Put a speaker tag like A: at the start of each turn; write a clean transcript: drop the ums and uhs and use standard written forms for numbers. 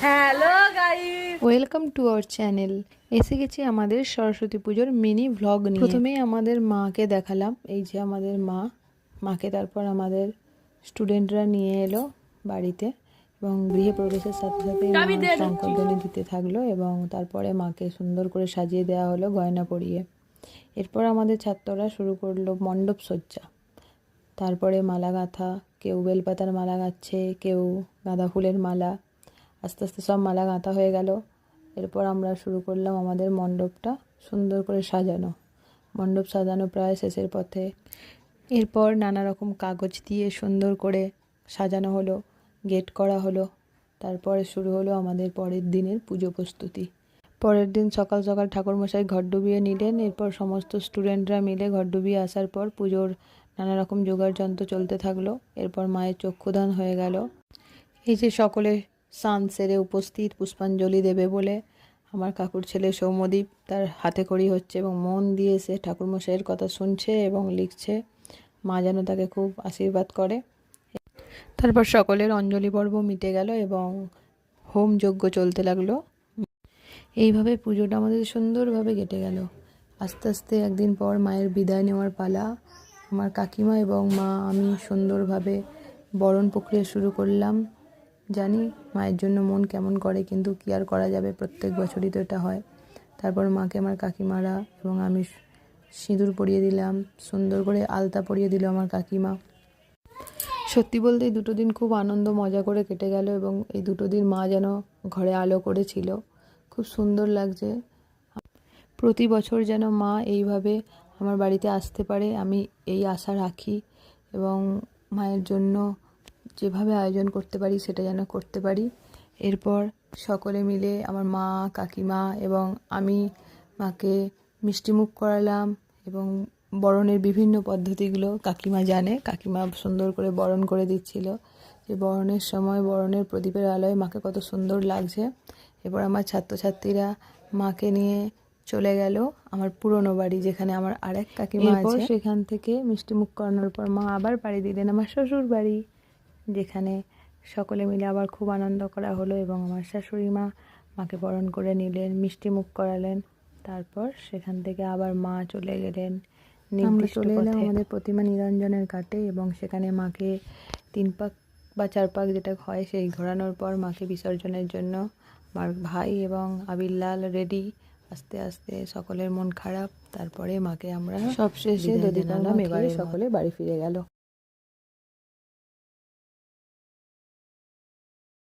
A: Hello guys,
B: welcome to our channel. এসে গেছি আমাদের সরস্বতী পুজোর মিনি ভ্লগ নিয়ে। প্রথমেই আমাদের মাকে দেখালাম, এই যে আমাদের মাকে তারপর আমাদের স্টুডেন্টরা নিয়ে এলো বাড়িতে এবং গৃহে প্রবেশের সাথে সাথে মা শঙ্করধ্বনি দিতে থাকলো এবং তারপরে মাকে সুন্দর করে সাজিয়ে দেওয়া হলো গয়না পরিয়ে। এরপর আমাদের ছাত্ররা শুরু করলো মণ্ডপ সজ্জা, তারপরে মালা গাঁথা, কেউ বেলপাতার মালা গাঁথছে, কেউ গাঁদা ফুলের মালা। আস্তে আস্তে সব মালা গাঁথা হয়ে গেল। এরপর আমরা শুরু করলাম আমাদের মণ্ডপটা সুন্দর করে সাজানো। মণ্ডপ সাজানো প্রায় শেষের পথে। এরপর নানা রকম কাগজ দিয়ে সুন্দর করে সাজানো হলো, গেট করা হলো। তারপরে শুরু হলো আমাদের পরের দিনের পুজো প্রস্তুতি। পরের দিন সকাল সকাল ঠাকুরমশাই ঘর ডুবিয়ে নিলেন। এরপর সমস্ত স্টুডেন্টরা মিলে ঘর ডুবিয়ে আসার পর পুজোর নানা রকম জোগাড় যন্ত্র চলতে থাকলো। এরপর মায়ের চক্ষুদান হয়ে গেল। এই যে সকলে স্নান সেরে উপস্থিত পুষ্পাঞ্জলি দেবে বলে আমার কাকুর ছেলে সৌম্যদীপ তার হাতে খড়ি হচ্ছে এবং মন দিয়ে সে ঠাকুরমশাইয়ের কথা শুনছে এবং লিখছে। মা যেন তাকে খুব আশীর্বাদ করে। তারপর সকলের অঞ্জলি পর্ব মিটে গেল এবং হোম যজ্ঞ চলতে লাগলো। এইভাবে পুজোটা আমাদের সুন্দরভাবে কেটে গেল। আস্তে আস্তে একদিন পর মায়ের বিদায় নেওয়ার পালা। আমার কাকিমা এবং মা আমি সুন্দরভাবে বরণ প্রক্রিয়া শুরু করলাম। জানি মায়ের জন্য মন কেমন করে, কিন্তু কি আর করা যাবে, প্রত্যেক বছরই তো এটা হয়। তারপর মাকে আমার কাকিমারা এবং আমি সিঁদুর পরিয়ে দিলাম, সুন্দর করে আলতা পরিয়ে দিল আমার কাকিমা। সত্যি বলতে এই দুটো দিন খুব আনন্দ মজা করে কেটে গেল এবং এই দুটো দিন মা যেন ঘরে আলো করেছিল। খুব সুন্দর লাগছে। প্রতি বছর যেন মা এইভাবে আমার বাড়িতে আসতে পারে, আমি এই আশা রাখি এবং মায়ের জন্য যেভাবে আয়োজন করতে পারি সেটা যেন করতে পারি। এরপর সকলে মিলে আমার মা, কাকিমা এবং আমি মাকে মিষ্টিমুখ করালাম এবং বরণের বিভিন্ন পদ্ধতিগুলো কাকিমা জানে। কাকিমা সুন্দর করে বরণ করে দিচ্ছিল। যে বরণের সময় বরণের প্রদীপের আলোয় মাকে কত সুন্দর লাগছে। এরপর আমার ছাত্রছাত্রীরা মাকে নিয়ে চলে গেল আমার পুরনো বাড়ি, যেখানে আমার আরেক কাকিমা আছে। সেখান থেকে মিষ্টিমুখ করানোর পর মা আবার পাড়ি দিলেন আমার শ্বশুর বাড়ি, যেখানে সকলে মিলে আবার খুব আনন্দ করা হলো এবং আমার শাশুড়ি মা মাকে বরণ করে নিলেন, মিষ্টি মুখ করালেন। তারপর সেখান থেকে আবার মা চলে গেলেন। আমরা চলে এলাম আমাদের প্রতিমা নিরঞ্জনের ঘাটে এবং সেখানে মাকে 3 পাক বা 4 পাক যেটা হয় সেই ঘোরানোর পর মাকে বিসর্জনের জন্য আমার ভাই এবং আবিরলাল রেডি। আস্তে আস্তে সকলের মন খারাপ। তারপরে মাকে আমরা সবশেষে দধি জানালাম। এবারে সকলে বাড়ি ফিরে গেল।